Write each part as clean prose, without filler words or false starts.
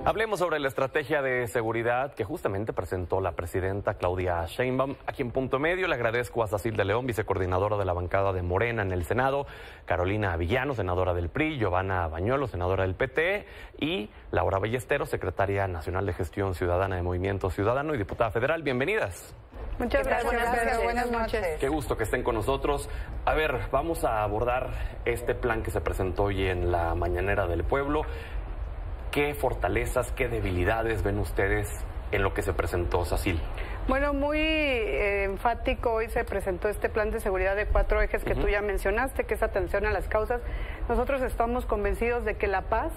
Hablemos sobre la estrategia de seguridad que justamente presentó la presidenta Claudia Sheinbaum. Aquí en Punto Medio le agradezco a Sacil de León, vicecoordinadora de la bancada de Morena en el Senado, Carolina Villano, senadora del PRI, Giovanna Bañuelos, senadora del PT, y Laura Ballesteros, secretaria nacional de Gestión Ciudadana de Movimiento Ciudadano y diputada federal. Bienvenidas. Muchas gracias. Buenas noches. Qué gusto que estén con nosotros. A ver, vamos a abordar este plan que se presentó hoy en la Mañanera del Pueblo. ¿Qué fortalezas, qué debilidades ven ustedes en lo que se presentó, Sacil? Bueno, muy enfático hoy se presentó este plan de seguridad de 4 ejes que tú ya mencionaste, que es atención a las causas. Nosotros estamos convencidos de que la paz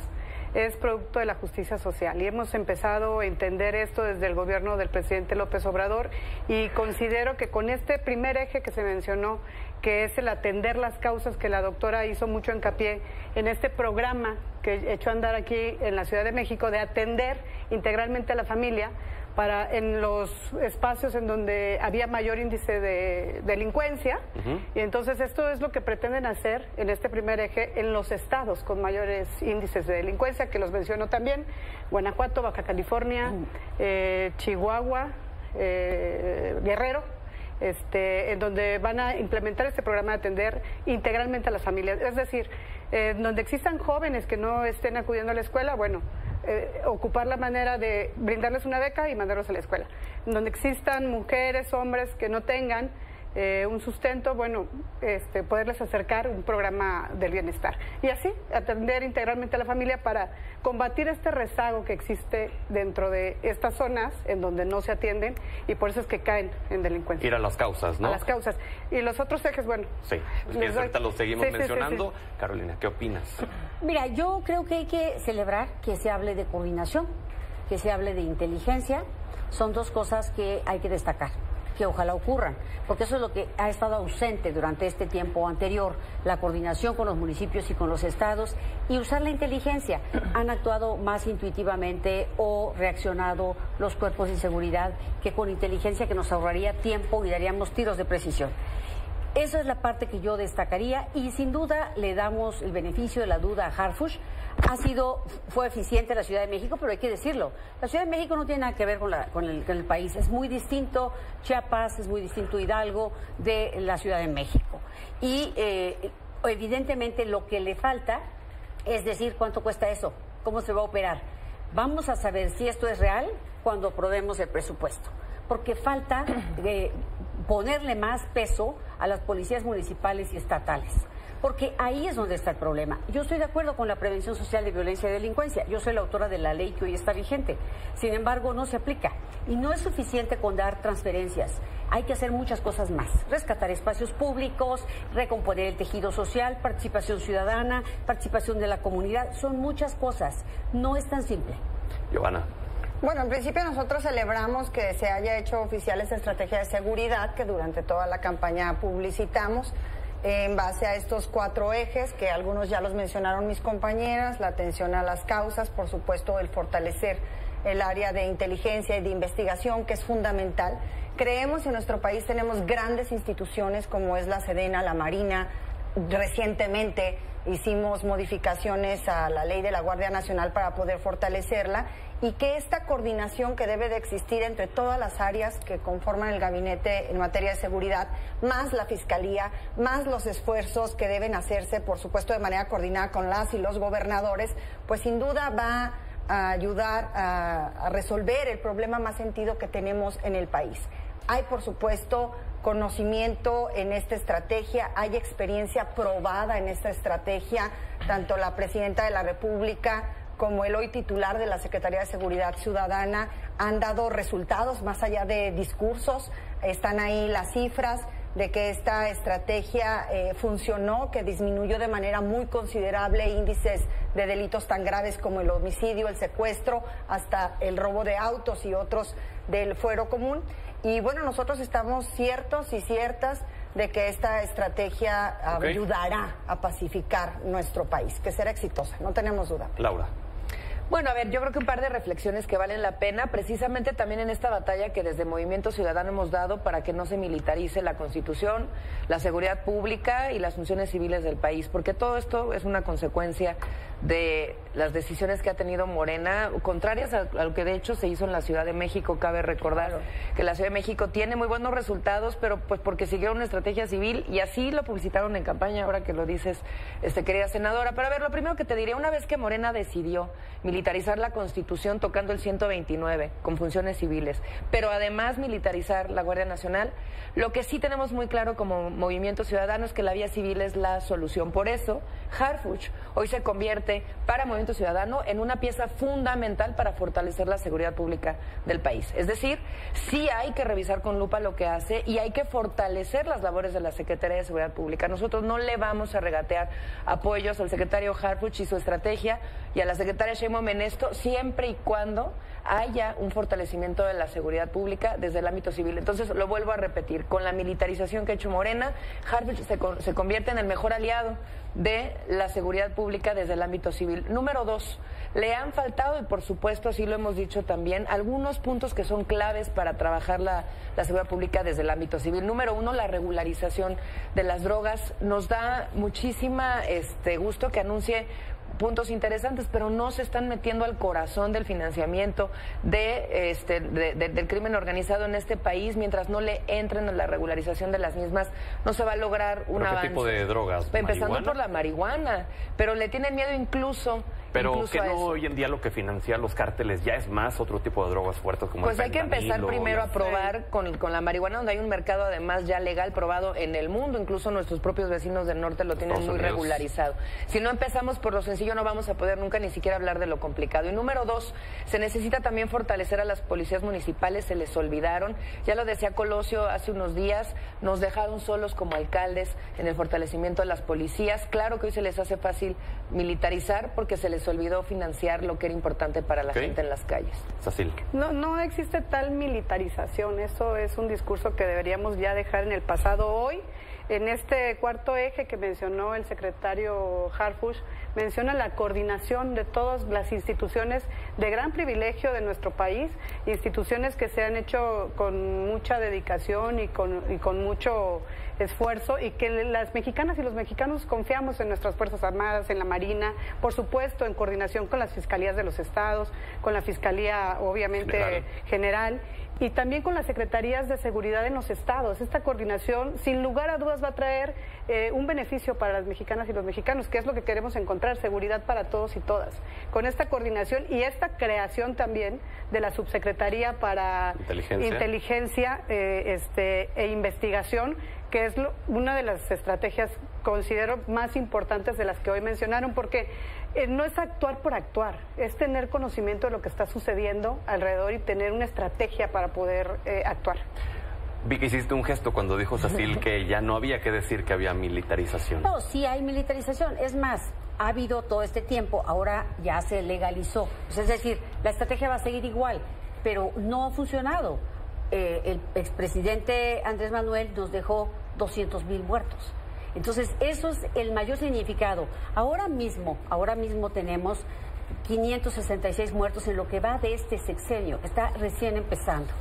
es producto de la justicia social y hemos empezado a entender esto desde el gobierno del presidente López Obrador, y considero que con este primer eje que se mencionó, que es el atender las causas, que la doctora hizo mucho hincapié en este programa que echó a andar aquí en la Ciudad de México de atender integralmente a la familia para en los espacios en donde había mayor índice de delincuencia, y entonces esto es lo que pretenden hacer en este primer eje en los estados con mayores índices de delincuencia, que los menciono también: Guanajuato, Baja California, Chihuahua, Guerrero, en donde van a implementar este programa de atender integralmente a las familias. Es decir, donde existan jóvenes que no estén acudiendo a la escuela, bueno, ocupar la manera de brindarles una beca y mandarlos a la escuela. Donde existan mujeres, hombres que no tengan un sustento, bueno, poderles acercar un programa del bienestar. Y así, atender integralmente a la familia para combatir este rezago que existe dentro de estas zonas en donde no se atienden, y por eso es que caen en delincuencia. Ir a las causas, ¿no? A las causas. Y los otros ejes, bueno. Sí, pues ahorita los seguimos mencionando. Sí. Carolina, ¿qué opinas? Mira, yo creo que hay que celebrar que se hable de coordinación, que se hable de inteligencia. Son dos cosas que hay que destacar, que ojalá ocurran, porque eso es lo que ha estado ausente durante este tiempo anterior: la coordinación con los municipios y con los estados, y usar la inteligencia. Han actuado más intuitivamente o reaccionado los cuerpos de seguridad que con inteligencia, que nos ahorraría tiempo y daríamos tiros de precisión. Esa es la parte que yo destacaría, y sin duda le damos el beneficio de la duda a Harfuch. Fue eficiente la Ciudad de México, pero hay que decirlo, la Ciudad de México no tiene nada que ver con el país. Es muy distinto Chiapas, es muy distinto Hidalgo de la Ciudad de México. Y evidentemente lo que le falta es decir cuánto cuesta eso, cómo se va a operar. Vamos a saber si esto es real cuando aprobemos el presupuesto, porque falta ponerle más peso a las policías municipales y estatales, porque ahí es donde está el problema. Yo estoy de acuerdo con la prevención social de violencia y delincuencia. Yo soy la autora de la ley que hoy está vigente. Sin embargo, no se aplica. Y no es suficiente con dar transferencias. Hay que hacer muchas cosas más. Rescatar espacios públicos, recomponer el tejido social, participación ciudadana, participación de la comunidad. Son muchas cosas. No es tan simple. Giovanna. Bueno, en principio nosotros celebramos que se haya hecho oficial esta estrategia de seguridad que durante toda la campaña publicitamos, en base a estos 4 ejes, que algunos ya los mencionaron mis compañeras: la atención a las causas, por supuesto el fortalecer el área de inteligencia y de investigación, que es fundamental. Creemos que en nuestro país tenemos grandes instituciones como es la Sedena, la Marina. Recientemente hicimos modificaciones a la ley de la Guardia Nacional para poder fortalecerla, y que esta coordinación que debe de existir entre todas las áreas que conforman el gabinete en materia de seguridad, más la Fiscalía, más los esfuerzos que deben hacerse, por supuesto, de manera coordinada con las y los gobernadores, pues sin duda va a ayudar a resolver el problema más sentido que tenemos en el país. Hay, por supuesto, conocimiento en esta estrategia, hay experiencia probada en esta estrategia. Tanto la Presidenta de la República como el hoy titular de la Secretaría de Seguridad Ciudadana han dado resultados más allá de discursos. Están ahí las cifras de que esta estrategia funcionó, que disminuyó de manera muy considerable índices de delitos tan graves como el homicidio, el secuestro, hasta el robo de autos y otros del fuero común. Y bueno, nosotros estamos ciertos y ciertas de que esta estrategia ayudará a pacificar nuestro país, que será exitosa, no tenemos duda. Laura. Bueno, a ver, yo creo que un par de reflexiones que valen la pena, precisamente también en esta batalla que desde Movimiento Ciudadano hemos dado para que no se militarice la Constitución, la seguridad pública y las funciones civiles del país, porque todo esto es una consecuencia de las decisiones que ha tenido Morena, contrarias a lo que de hecho se hizo en la Ciudad de México. Cabe recordar que la Ciudad de México tiene muy buenos resultados, pero pues porque siguieron una estrategia civil y así lo publicitaron en campaña, ahora que lo dices, querida senadora. Pero a ver, lo primero que te diría, una vez que Morena decidió militarizar la Constitución tocando el 129 con funciones civiles, pero además militarizar la Guardia Nacional, lo que sí tenemos muy claro como Movimiento Ciudadano es que la vía civil es la solución. Por eso, Harfuch hoy se convierte para Movimiento Ciudadano en una pieza fundamental para fortalecer la seguridad pública del país. Es decir, sí hay que revisar con lupa lo que hace y hay que fortalecer las labores de la Secretaría de Seguridad Pública. Nosotros no le vamos a regatear apoyos al secretario Harfuch y su estrategia y a la secretaria Sheinbaum en esto, siempre y cuando haya un fortalecimiento de la seguridad pública desde el ámbito civil. Entonces, lo vuelvo a repetir, con la militarización que ha hecho Morena, Harfuch se convierte en el mejor aliado de la seguridad pública desde el ámbito civil. Número 2, le han faltado, y por supuesto así lo hemos dicho también, algunos puntos que son claves para trabajar la seguridad pública desde el ámbito civil. Número 1, la regularización de las drogas. Nos da muchísima gusto que anuncie puntos interesantes, pero no se están metiendo al corazón del financiamiento del crimen organizado en este país. Mientras no le entren a la regularización de las mismas, no se va a lograr un avance. ¿Qué tipo de drogas? Empezando ¿Marihuana? por la marihuana, pero le tienen miedo incluso que a no eso. Hoy en día lo que financia los cárteles ya es más otro tipo de drogas fuertes como Pues el hay que empezar fentanilo, primero a probar con la marihuana, donde hay un mercado además ya legal probado en el mundo, incluso nuestros propios vecinos del norte lo tienen Estados muy Unidos. regularizado. Si no empezamos por lo sencillo no vamos a poder nunca ni siquiera hablar de lo complicado. Y número 2, se necesita también fortalecer a las policías municipales, se les olvidaron, ya lo decía Colosio hace unos días, nos dejaron solos como alcaldes en el fortalecimiento de las policías. Claro que hoy se les hace fácil militarizar porque se les olvidó financiar lo que era importante para la gente en las calles. Cecil. No existe tal militarización, eso es un discurso que deberíamos ya dejar en el pasado. Hoy, en este cuarto eje que mencionó el secretario Harfuch, menciona la coordinación de todas las instituciones de gran privilegio de nuestro país, instituciones que se han hecho con mucha dedicación y con mucho esfuerzo, y que las mexicanas y los mexicanos confiamos en nuestras Fuerzas Armadas, en la Marina, por supuesto en coordinación con las fiscalías de los estados, con la Fiscalía obviamente general y también con las secretarías de seguridad en los estados. Esta coordinación, sin lugar a dudas, va a traer un beneficio para las mexicanas y los mexicanos, que es lo que queremos encontrar, seguridad para todos y todas. Con esta coordinación y esta creación también de la Subsecretaría para Inteligencia e Investigación, que es una de las estrategias, considero, más importantes de las que hoy mencionaron, porque no es actuar por actuar, es tener conocimiento de lo que está sucediendo alrededor y tener una estrategia para poder actuar. Vi que hiciste un gesto cuando dijo Cecil que ya no había que decir que había militarización. No, sí hay militarización. Es más, ha habido todo este tiempo, ahora ya se legalizó. Pues es decir, la estrategia va a seguir igual, pero no ha funcionado. El expresidente Andrés Manuel nos dejó 200,000 muertos. Entonces, eso es el mayor significado. Ahora mismo tenemos 566 muertos en lo que va de este sexenio, que está recién empezando.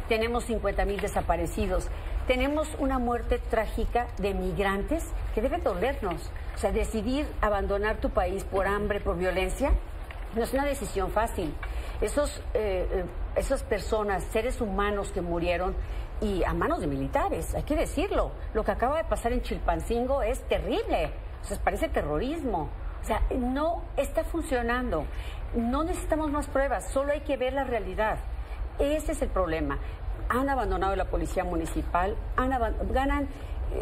Tenemos 50,000 desaparecidos. Tenemos una muerte trágica de migrantes que debe dolernos. O sea, decidir abandonar tu país por hambre, por violencia, no es una decisión fácil. Esas personas, seres humanos que murieron y a manos de militares, hay que decirlo. Lo que acaba de pasar en Chilpancingo es terrible. O sea, parece terrorismo. O sea, no está funcionando. No necesitamos más pruebas, solo hay que ver la realidad. Ese es el problema. Han abandonado la policía municipal,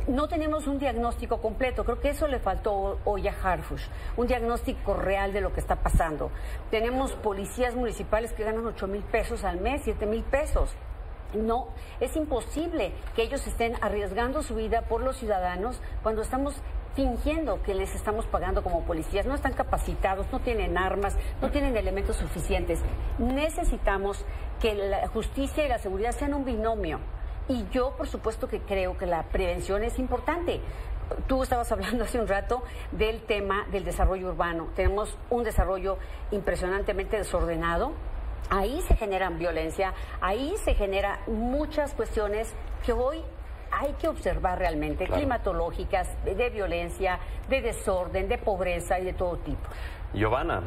no tenemos un diagnóstico completo. Creo que eso le faltó hoy a Harfuch, un diagnóstico real de lo que está pasando. Tenemos policías municipales que ganan 8,000 pesos al mes, 7,000 pesos. No, es imposible que ellos estén arriesgando su vida por los ciudadanos cuando estamos fingiendo que les estamos pagando como policías. No están capacitados, no tienen armas, no tienen elementos suficientes. Necesitamos que la justicia y la seguridad sean un binomio. Y yo, por supuesto, que creo que la prevención es importante. Tú estabas hablando hace un rato del tema del desarrollo urbano. Tenemos un desarrollo impresionantemente desordenado. Ahí se generan violencia, ahí se generan muchas cuestiones que hoy hay que observar realmente, climatológicas, de violencia, de desorden, de pobreza y de todo tipo. Giovanna,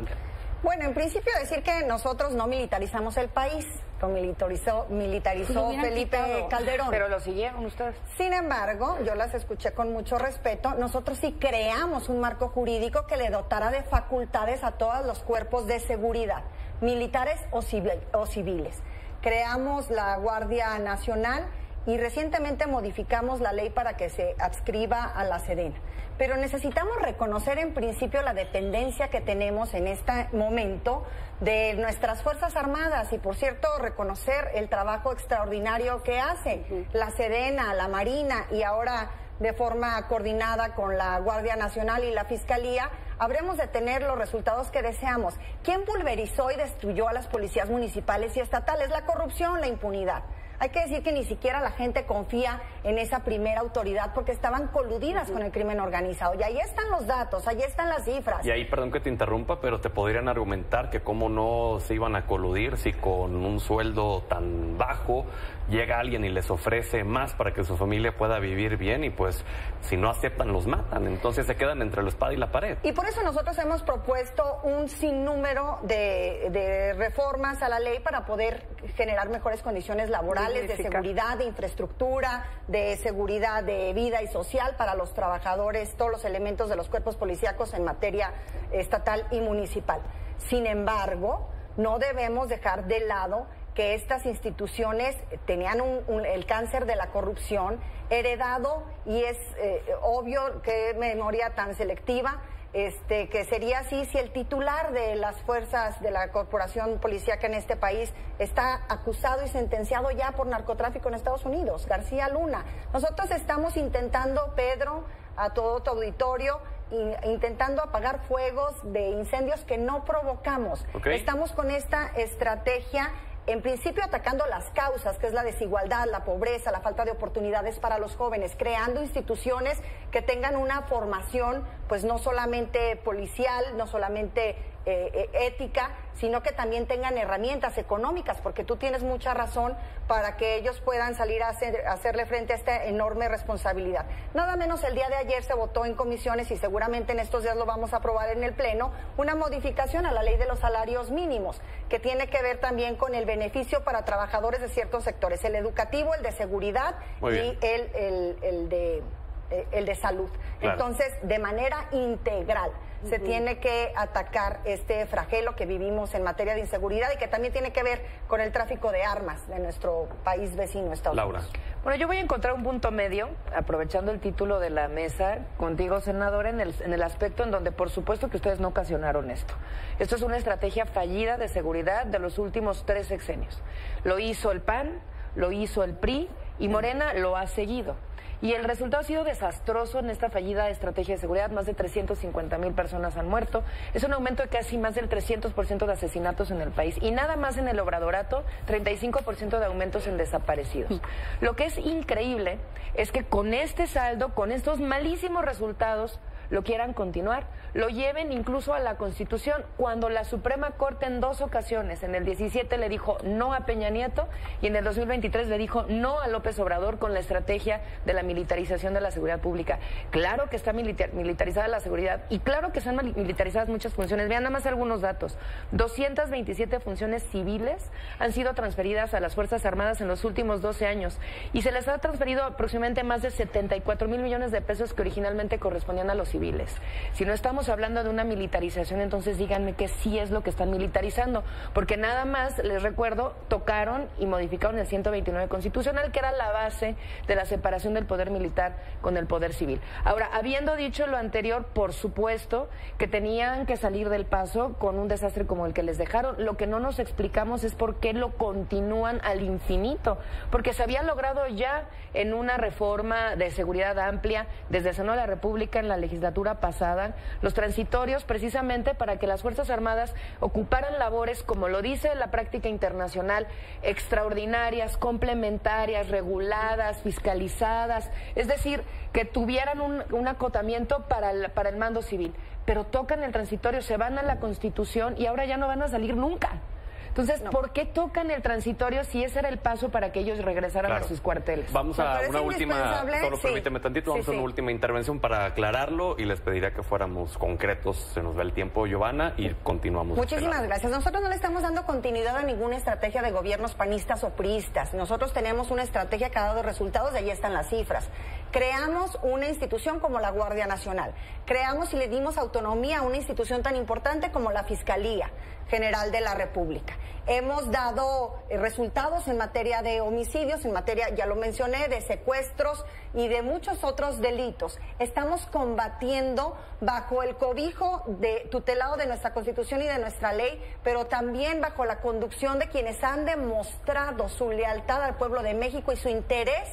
Bueno, en principio decir que nosotros no militarizamos el país, lo militarizó Felipe Calderón. Pero lo siguieron ustedes. Sin embargo, yo las escuché con mucho respeto, nosotros sí creamos un marco jurídico que le dotara de facultades a todos los cuerpos de seguridad, militares o civiles. Creamos la Guardia Nacional y recientemente modificamos la ley para que se adscriba a la Sedena. Pero necesitamos reconocer en principio la dependencia que tenemos en este momento de nuestras Fuerzas Armadas y, por cierto, reconocer el trabajo extraordinario que hace la Sedena, la Marina y ahora de forma coordinada con la Guardia Nacional y la Fiscalía, habremos de tener los resultados que deseamos. ¿Quién pulverizó y destruyó a las policías municipales y estatales? La corrupción, la impunidad. Hay que decir que ni siquiera la gente confía en esa primera autoridad porque estaban coludidas con el crimen organizado. Y ahí están los datos, ahí están las cifras. Y ahí, perdón que te interrumpa, pero te podrían argumentar que cómo no se iban a coludir si con un sueldo tan bajo llega alguien y les ofrece más para que su familia pueda vivir bien y pues si no aceptan los matan. Entonces se quedan entre la espada y la pared. Y por eso nosotros hemos propuesto un sinnúmero de reformas a la ley para poder generar mejores condiciones laborales, de seguridad, de infraestructura, de seguridad de vida y social para los trabajadores, todos los elementos de los cuerpos policíacos en materia estatal y municipal. Sin embargo, no debemos dejar de lado que estas instituciones tenían el cáncer de la corrupción heredado y es obvio que memoria tan selectiva. Que sería así si el titular de las fuerzas de la corporación policíaca en este país está acusado y sentenciado ya por narcotráfico en Estados Unidos, García Luna. Nosotros estamos intentando, Pedro, a todo tu auditorio, intentando apagar fuegos de incendios que no provocamos. Okay. Estamos con esta estrategia, en principio atacando las causas, que es la desigualdad, la pobreza, la falta de oportunidades para los jóvenes, creando instituciones que tengan una formación, pues no solamente policial, no solamente ética, sino que también tengan herramientas económicas, porque tú tienes mucha razón para que ellos puedan salir a hacerle frente a esta enorme responsabilidad. Nada menos el día de ayer se votó en comisiones y seguramente en estos días lo vamos a aprobar en el Pleno, una modificación a la ley de los salarios mínimos, que tiene que ver también con el beneficio para trabajadores de ciertos sectores, el educativo, el de seguridad y el de salud. Claro. Entonces, de manera integral se tiene que atacar este flagelo que vivimos en materia de inseguridad y que también tiene que ver con el tráfico de armas de nuestro país vecino, Estados Unidos. Bueno, yo voy a encontrar un punto medio, aprovechando el título de la mesa, contigo, senadora, en el aspecto en donde, por supuesto, que ustedes no ocasionaron esto. Esto es una estrategia fallida de seguridad de los últimos 3 sexenios. Lo hizo el PAN, lo hizo el PRI y Morena lo ha seguido. Y el resultado ha sido desastroso en esta fallida estrategia de seguridad. Más de 350,000 personas han muerto. Es un aumento de casi más del 300% de asesinatos en el país. Y nada más en el obradorato, 35% de aumentos en desaparecidos. Lo que es increíble es que con este saldo, con estos malísimos resultados, lo quieran continuar, lo lleven incluso a la Constitución, cuando la Suprema Corte en 2 ocasiones, en el 17 le dijo no a Peña Nieto y en el 2023 le dijo no a López Obrador con la estrategia de la militarización de la seguridad pública. Claro que está militarizada la seguridad y claro que están militarizadas muchas funciones. Vean nada más algunos datos. 227 funciones civiles han sido transferidas a las Fuerzas Armadas en los últimos 12 años y se les ha transferido aproximadamente más de 74,000 millones de pesos que originalmente correspondían a los civiles. Si no estamos hablando de una militarización, entonces díganme que sí es lo que están militarizando, porque nada más, les recuerdo, tocaron y modificaron el 129 constitucional, que era la base de la separación del poder militar con el poder civil. Ahora, habiendo dicho lo anterior, por supuesto que tenían que salir del paso con un desastre como el que les dejaron. Lo que no nos explicamos es por qué lo continúan al infinito, porque se había logrado ya en una reforma de seguridad amplia desde el Senado de la República en la legislatura pasada, los transitorios precisamente para que las Fuerzas Armadas ocuparan labores, como lo dice la práctica internacional, extraordinarias, complementarias, reguladas, fiscalizadas, es decir, que tuvieran un acotamiento para el mando civil, pero tocan el transitorio, se van a la Constitución y ahora ya no van a salir nunca. Entonces, ¿por qué tocan el transitorio si ese era el paso para que ellos regresaran a sus cuarteles? Vamos a una última, solo permíteme tantito, vamos a una última intervención para aclararlo y les pediría que fuéramos concretos, se nos va el tiempo, Giovanna, y continuamos. Muchísimas gracias. Nosotros no le estamos dando continuidad a ninguna estrategia de gobiernos panistas o priistas. Nosotros tenemos una estrategia que ha dado resultados, de ahí están las cifras. Creamos una institución como la Guardia Nacional. Creamos y le dimos autonomía a una institución tan importante como la Fiscalía General de la República. Hemos dado resultados en materia de homicidios, en materia, ya lo mencioné, de secuestros y de muchos otros delitos. Estamos combatiendo bajo el cobijo de tutelado de nuestra Constitución y de nuestra ley, pero también bajo la conducción de quienes han demostrado su lealtad al pueblo de México y su interés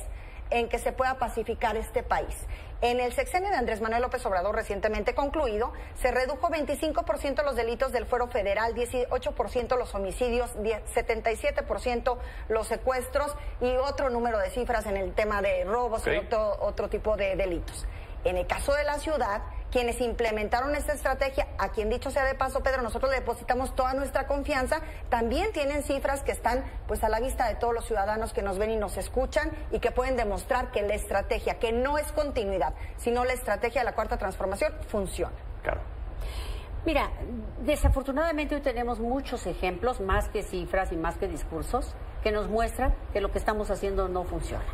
en que se pueda pacificar este país. En el sexenio de Andrés Manuel López Obrador recientemente concluido, se redujo 25% los delitos del fuero federal, 18% los homicidios, 77% los secuestros y otro número de cifras en el tema de robos y otro tipo de delitos. En el caso de la ciudad, quienes implementaron esta estrategia, a quien dicho sea de paso, Pedro, nosotros le depositamos toda nuestra confianza, también tienen cifras que están pues a la vista de todos los ciudadanos que nos ven y nos escuchan y que pueden demostrar que la estrategia, que no es continuidad, sino la estrategia de la Cuarta Transformación, funciona. Claro. Mira, desafortunadamente hoy tenemos muchos ejemplos, más que cifras y más que discursos, que nos muestran que lo que estamos haciendo no funciona.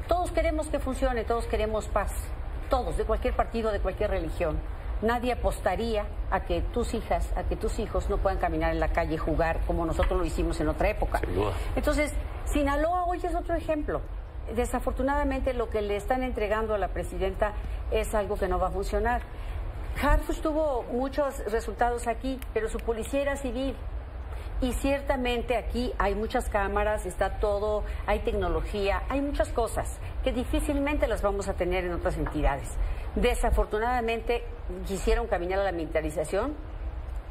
Todos queremos que funcione, todos queremos paz. Todos, de cualquier partido, de cualquier religión. Nadie apostaría a que tus hijas, a que tus hijos no puedan caminar en la calle y jugar como nosotros lo hicimos en otra época. Sin duda. Entonces, Sinaloa hoy es otro ejemplo. Desafortunadamente lo que le están entregando a la presidenta es algo que no va a funcionar. Harfuch tuvo muchos resultados aquí, pero su policía era civil. Y ciertamente aquí hay muchas cámaras, está todo, hay tecnología, hay muchas cosas que difícilmente las vamos a tener en otras entidades. Desafortunadamente quisieron caminar a la militarización,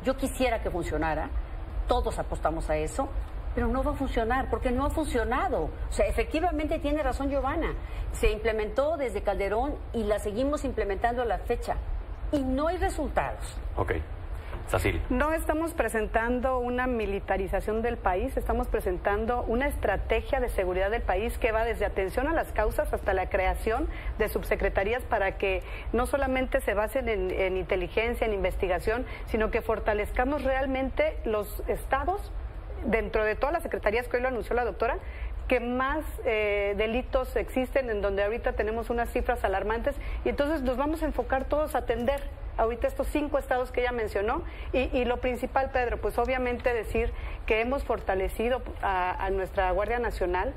yo quisiera que funcionara, todos apostamos a eso, pero no va a funcionar porque no ha funcionado. O sea, efectivamente tiene razón Giovanna, se implementó desde Calderón y la seguimos implementando a la fecha y no hay resultados. Ok. Cecil. No estamos presentando una militarización del país, estamos presentando una estrategia de seguridad del país que va desde atención a las causas hasta la creación de subsecretarías para que no solamente se basen en inteligencia, en investigación, sino que fortalezcamos realmente los estados dentro de todas las secretarías que hoy lo anunció la doctora, que más delitos existen, en donde ahorita tenemos unas cifras alarmantes, y entonces nos vamos a enfocar todos a atender ahorita estos 5 estados que ella mencionó, y lo principal, Pedro, pues obviamente decir que hemos fortalecido a nuestra Guardia Nacional,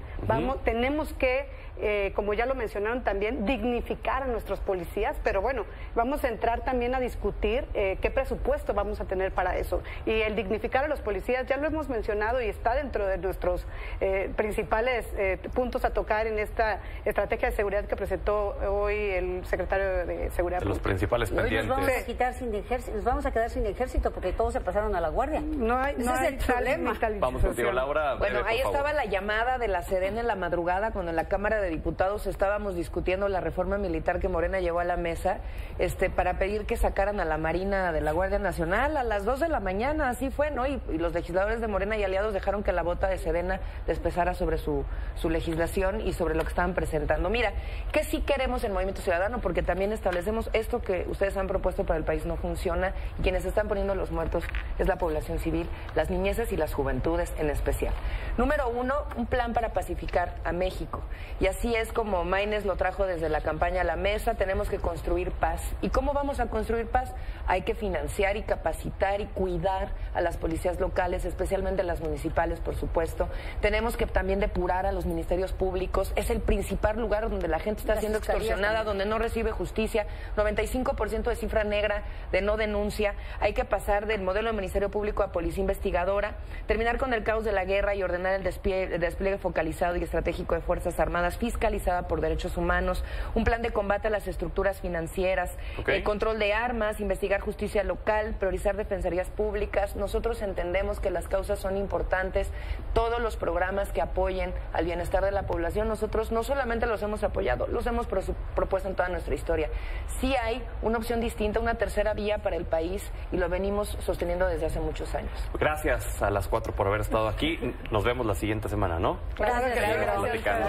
tenemos que, como ya lo mencionaron también, dignificar a nuestros policías, pero bueno, vamos a entrar también a discutir qué presupuesto vamos a tener para eso, y el dignificar a los policías, ya lo hemos mencionado y está dentro de nuestros principales puntos a tocar en esta estrategia de seguridad que presentó hoy el secretario de Seguridad. Los principales pendientes. Nos vamos a quedar sin ejército porque todos se pasaron a la Guardia. No es el problema. Vamos contigo, Laura. Bueno, ahí estaba la llamada de la Sedena en la madrugada cuando en la Cámara de Diputados estábamos discutiendo la reforma militar que Morena llevó a la mesa para pedir que sacaran a la Marina de la Guardia Nacional a las 2 de la mañana, así fue, ¿no? Y los legisladores de Morena y aliados dejaron que la bota de Sedena despesara sobre su legislación y sobre lo que estaban presentando. Mira, ¿qué sí queremos en Movimiento Ciudadano? Porque también establecemos esto que ustedes han propuesto para el país no funciona y quienes están poniendo los muertos es la población civil, las niñeces y las juventudes en especial. Número 1, un plan para pacificar a México. Y así es como Maynes lo trajo desde la campaña a la mesa, tenemos que construir paz. ¿Y cómo vamos a construir paz? Hay que financiar y capacitar y cuidar a las policías locales, especialmente las municipales, por supuesto. Tenemos que también depurar a los ministerios públicos. Es el principal lugar donde la gente está siendo extorsionada, donde no recibe justicia. 95% de cifra negra de no denuncia. Hay que pasar del modelo de Ministerio Público a Policía Investigadora, terminar con el caos de la guerra y ordenar el despliegue focalizado y estratégico de Fuerzas Armadas, fiscalizada por derechos humanos, un plan de combate a las estructuras financieras, control de armas, investigar justicia local, priorizar defensorías públicas. Nosotros entendemos que las causas son importantes, todos los programas que apoyen al bienestar de la población, nosotros no solamente los hemos apoyado, los hemos propuesto en toda nuestra historia. Sí hay una opción distinta, una tercera vía para el país y lo venimos sosteniendo desde hace muchos años. Gracias a las 4 por haber estado aquí. Nos vemos la siguiente semana, ¿no? Gracias. Platicando.